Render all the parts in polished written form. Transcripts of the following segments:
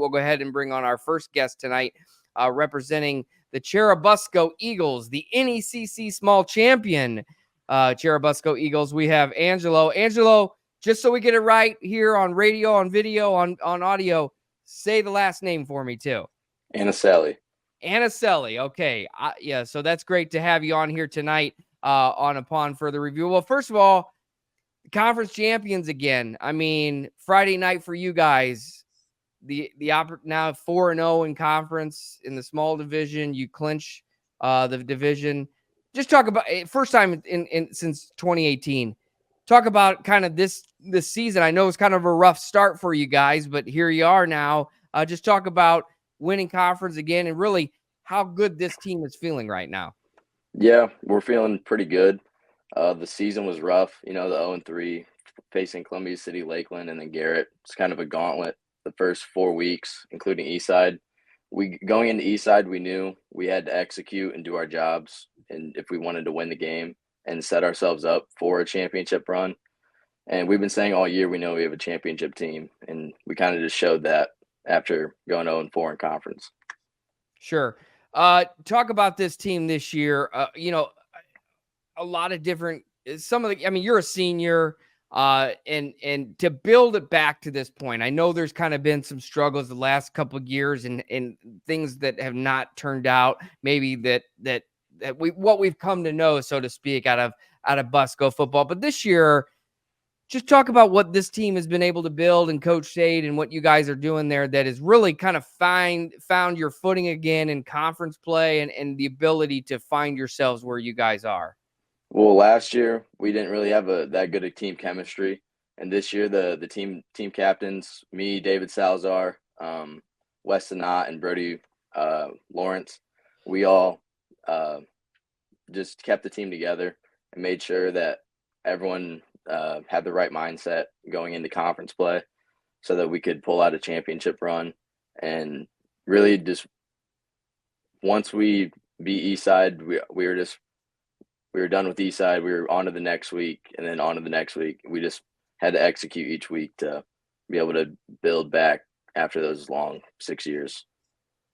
we'll go ahead and bring on our first guest tonight, representing the Churubusco Eagles, the NECC small champion Churubusco Eagles. We have Angelo. Angelo, just so we get it right here on radio, on video, on audio, say the last name for me too. Ianucilli. Ianucilli. Okay. Yeah. So that's great to have you on here tonight upon further review. Well, first of all, conference champions again. I mean, Friday night for you guys, now 4-0 in conference in the small division. You clinch the division. Just talk about first time in since 2018. Talk about kind of this season. I know it's kind of a rough start for you guys, but here you are now. Just talk about winning conference again and really how good this team is feeling right now. Yeah, we're feeling pretty good. The season was rough, the 0-3 facing Columbia City, Lakeland, and then Garrett. It's kind of a gauntlet the first 4 weeks, including Eastside. Going into Eastside, we knew we had to execute and do our jobs, and if we wanted to win the game and set ourselves up for a championship run. And we've been saying all year we know we have a championship team, and we kind of just showed that after going 0-4 in conference. Sure. Talk about this team this year. A lot of different, you're a senior, and to build it back to this point, I know there's kind of been some struggles the last couple of years and things that have not turned out, maybe that what we've come to know, so to speak, out of Busco football. But this year, just talk about what this team has been able to build and Coach Shade and what you guys are doing there that has really kind of found your footing again in conference play and the ability to find yourselves where you guys are. Well, last year we didn't really have that good a team chemistry, and this year the team captains, me, David Salazar, Weston Knott, and Brody Lawrence, we all just kept the team together and made sure that everyone had the right mindset going into conference play so that we could pull out a championship run. And really just once we beat Eastside, we were done with Eastside. We were on to the next week and then on to the next week. We just had to execute each week to be able to build back after those long 6 years.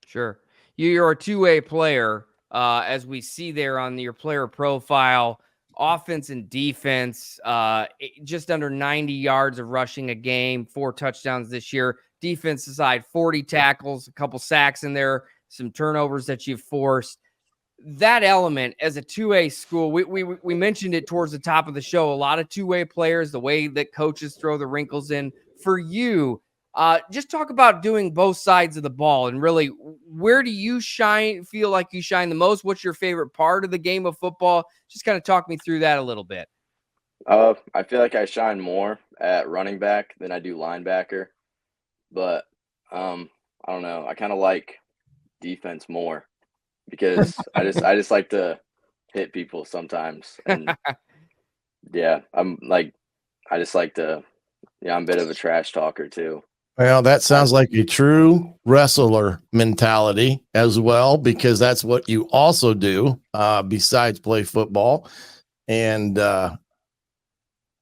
Sure. You're a two-way player, as we see there on your player profile, offense and defense, just under 90 yards of rushing a game, 4 touchdowns this year. Defensive side, 40 tackles, a couple sacks in there, some turnovers that you've forced. That element as a two-way school, we mentioned it towards the top of the show, a lot of two-way players, the way that coaches throw the wrinkles in. For you, just talk about doing both sides of the ball and really where do you feel like you shine the most? What's your favorite part of the game of football? Just kind of talk me through that a little bit. I feel like I shine more at running back than I do linebacker, but I don't know. I kind of like defense more because I just like to hit people sometimes. And yeah, I'm a bit of a trash talker too. Well, that sounds like a true wrestler mentality as well, because that's what you also do besides play football. And,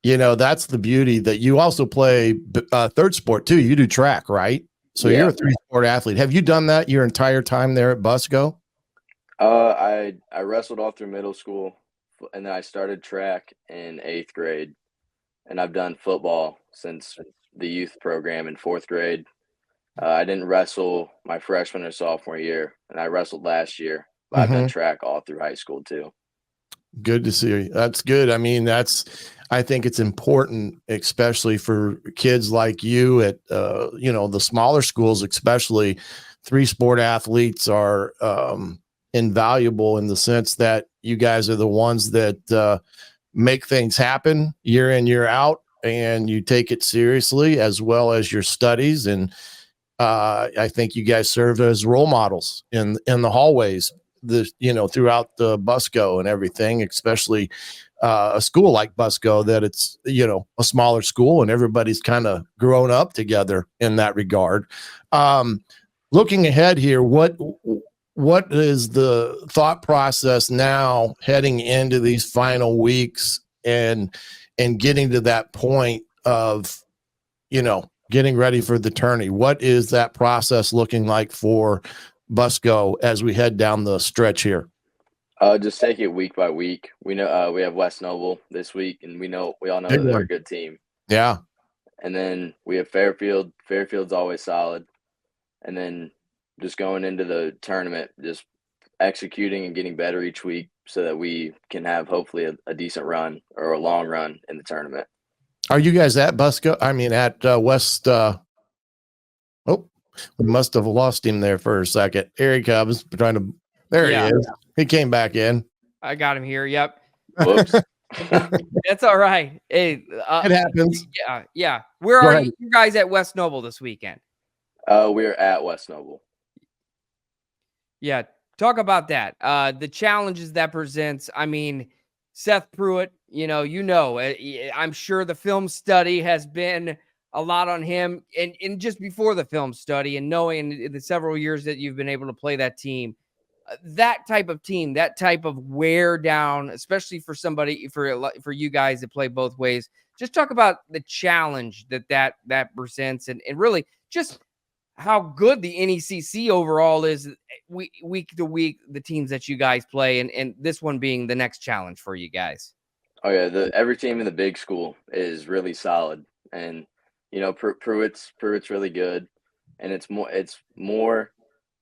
that's the beauty that you also play third sport too. You do track, right? So You're a 3-sport athlete. Have you done that your entire time there at Busco? I wrestled all through middle school, and then I started track in 8th grade, and I've done football since the youth program in 4th grade. I didn't wrestle my freshman or sophomore year, and I wrestled last year. But I've done track all through high school too. Good to see you. That's good. I mean, I think it's important, especially for kids like you at, the smaller schools, especially 3-sport athletes are invaluable in the sense that you guys are the ones that make things happen year in, year out, and you take it seriously as well as your studies. And I think you guys serve as role models in the hallways, throughout the Busco and everything, especially a school like Busco that it's, a smaller school and everybody's kind of grown up together in that regard. Looking ahead here, what is the thought process now heading into these final weeks and getting to that point of, getting ready for the tourney. What is that process looking like for Busco as we head down the stretch here? Just take it week by week. We know we have West Noble this week, and we all know that they're a good team. Yeah. And then we have Fairfield. Fairfield's always solid. And then just going into the tournament, just executing and getting better each week so that we can have hopefully a decent run or a long run in the tournament. Are you guys at Busco? I mean, at West? Oh, we must have lost him there for a second. Here he comes. There he is. He came back in. I got him here. Yep. Whoops. That's all right. Hey, it happens. Yeah. Where are you guys at West Noble this weekend? We're at West Noble. Yeah. Talk about that. The challenges that presents. I mean, Seth Pruitt, I'm sure the film study has been a lot on him. And just before the film study and knowing the several years that you've been able to play that team, that type of team, that type of wear down, especially for somebody, for you guys that play both ways, just talk about the challenge that presents and really just how good the NECC overall is week to week, the teams that you guys play, and this one being the next challenge for you guys. Oh yeah, every team in the big school is really solid, and Pruitt's really good, and it's more.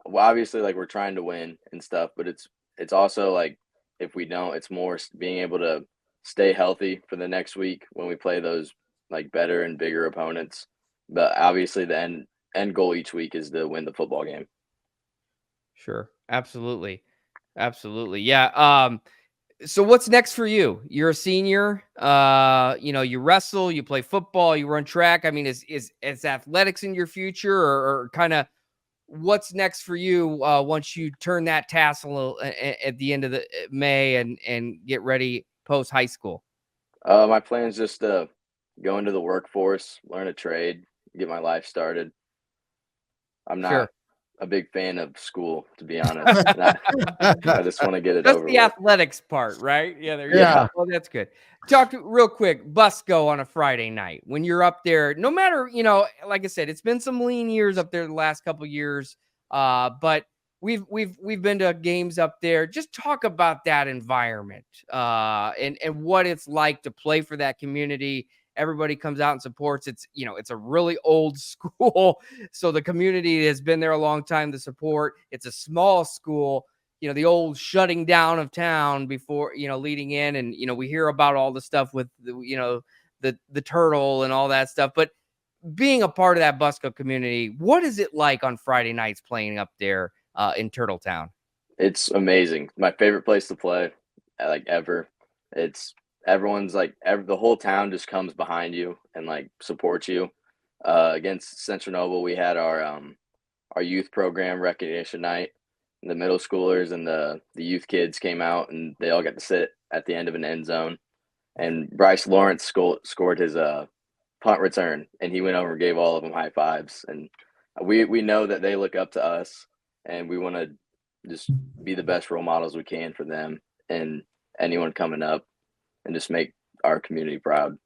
Well, obviously, like, we're trying to win and stuff, but it's also like if we don't, it's more being able to stay healthy for the next week when we play those like better and bigger opponents. But obviously, the end goal each week is to win the football game. Sure, absolutely, yeah. So what's next for you? You're a senior. You wrestle, you play football, you run track. I mean, is athletics in your future, or kind of what's next for you once you turn that tassel at the end of the May and get ready post high school? My plan is just to go into the workforce, learn a trade, get my life started. I'm not a big fan of school, to be honest. I just want to get it over with. That's the athletics part, right? Yeah. Well, that's good. Talk real quick, Busco on a Friday night when you're up there. No matter, like I said, it's been some lean years up there the last couple years, but we've been to games up there. Just talk about that environment and what it's like to play for that community. Everybody comes out and supports. It's a really old school, so the community has been there a long time to support. It's a small school. The old shutting down of town before, leading in, and, we hear about all the stuff with, the turtle and all that stuff. But being a part of that Busco community, what is it like on Friday nights playing up there in Turtletown? It's amazing. My favorite place to play, like, ever. Everyone's like, the whole town just comes behind you and like supports you. Against Central Noble, we had our youth program recognition night. The middle schoolers and the youth kids came out, and they all got to sit at the end of an end zone. And Bryce Lawrence scored his punt return, and he went over and gave all of them high fives. And we know that they look up to us, and we want to just be the best role models we can for them and anyone coming up, and just make our community proud.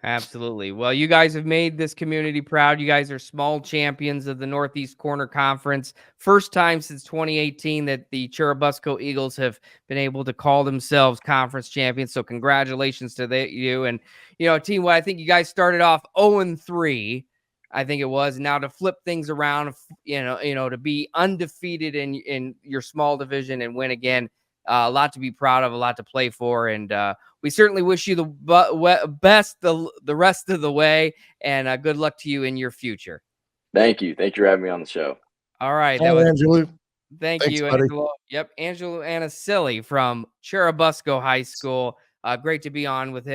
Absolutely. Well, you guys have made this community proud. You guys are small champions of the Northeast Corner Conference. First time since 2018 that the Churubusco Eagles have been able to call themselves conference champions. So congratulations to you. And, team, I think you guys started off 0-3, I think it was. Now to flip things around, to be undefeated in your small division and win again. A lot to be proud of, a lot to play for, and we certainly wish you the best the rest of the way, and good luck to you in your future. Thank you for having me on the show. All right, Angelo. Thanks, you, buddy. Angelo. Yep, Angelo Ianucilli from Churubusco High School. Great to be on with him.